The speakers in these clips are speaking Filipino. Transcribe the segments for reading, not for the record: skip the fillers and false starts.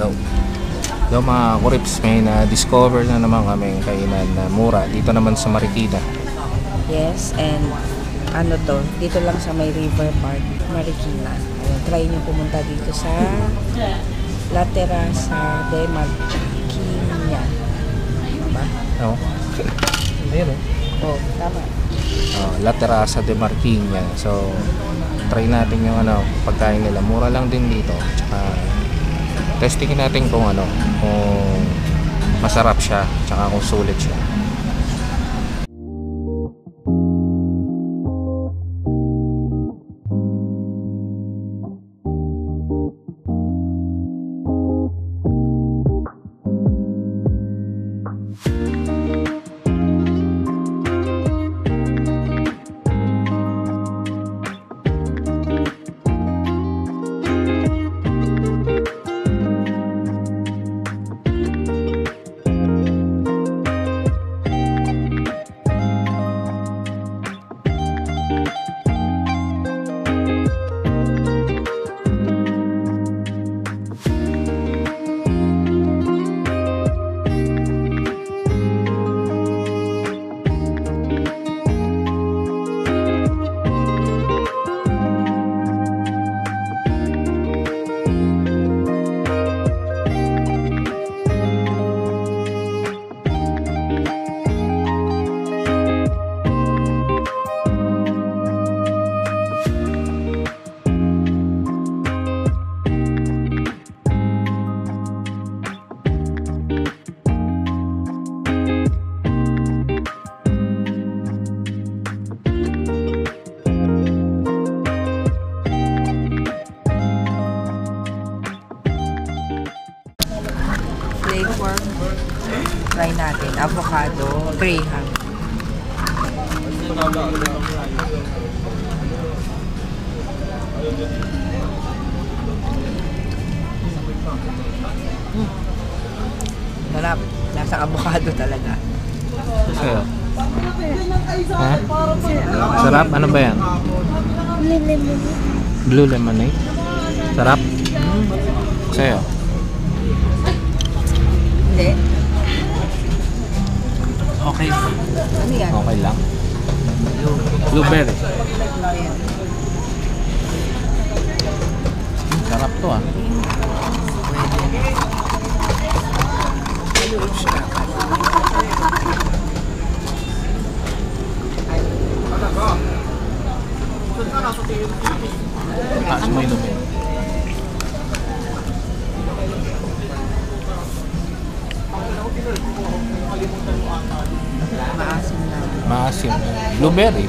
daw. So mga kurips, may na-discover na naman kami kainan na mura dito naman sa Marikina. Yes, and ano to, dito lang sa may River Park, Marikina. Ayun, try nyo pumunta dito sa La Terraza de Marikina. Diba? Oo. Ayun Oh, tama. La Terraza de Marikina. So, try natin yung pagkain nila. Mura lang din dito. Tsaka, testingin natin kung kung masarap siya, tsaka kung sulit siya. Flavor, try natin. Avocado, graham. Sarap. Lasang avocado talaga. Sa'yo? Ha? Sarap? Ano ba yan? Blue lemonade. Sarap? Sa'yo? Hindi. Okay. Ano yan? Okay lang. Blueberry. Sarap to ah. Taas mo inumin. Maasim na. Maasim. Blueberry.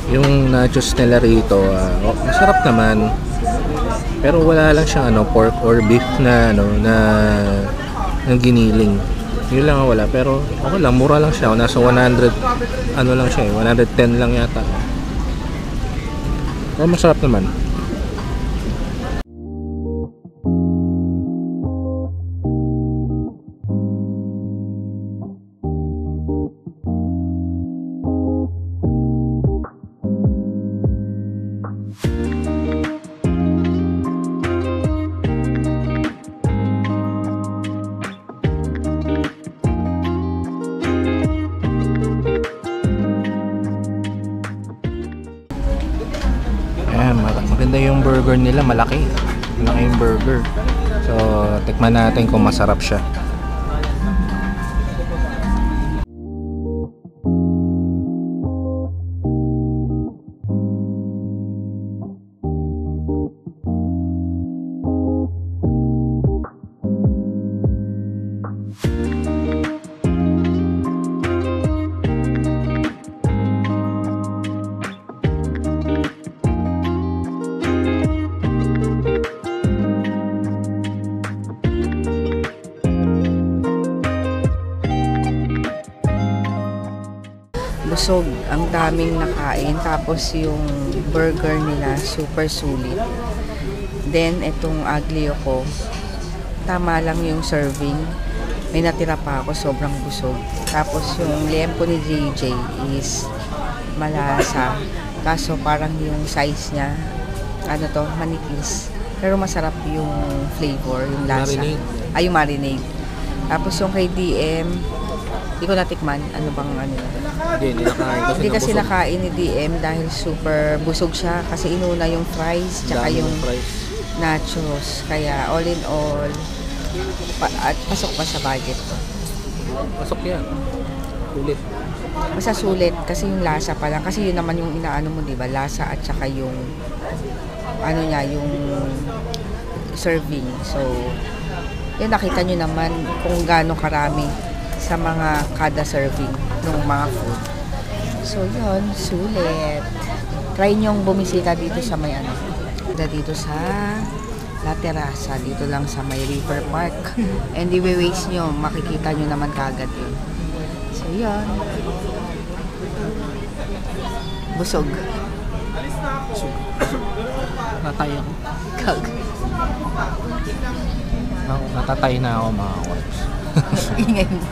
Yung nachos nila rito, masarap naman. Pero wala lang siyang pork or beef na na giniling. Yun lang wala, pero okay lang, mura lang siya. Nasa 100 lang siya, 110 lang yata. Pero masarap naman. Maganda yung burger nila, malaki. Malaki yung burger. So, tikman natin kung masarap siya. Busog, ang daming nakain, tapos yung burger nila super sulit. Then itong aglio ko, tama lang yung serving, may natira pa ako, sobrang busog. Tapos yung liempo ni JJ is malasa, kaso parang yung size niya manipis, pero masarap yung flavor, yung lasa. Yung marinade. Tapos yung kay DM, hindi ko natikman. Ano bang ano? Hindi nakain kasi hindi kasi nakain ni DM dahil super busog siya. Kasi inuna yung fries, tsaka yung nachos. Kaya all in all, at pasok pa sa budget ko. Pasok yan. Sulit. Basta sulit kasi yung lasa pa lang. Kasi yun naman yung inaano mo, diba? Lasa at saka yung ano niya, yung serving. So, yun, nakita nyo naman kung gaano karami sa mga kada serving ng mga food. So yun, sulit. Try nyong bumisita dito sa may dito sa La Terraza, dito lang sa may River Park. And i-waste nyo, makikita nyo naman kagad yun. So yun. Busog. Natatay ako. Kag. Natatay na ako, mga works. Ingay mo.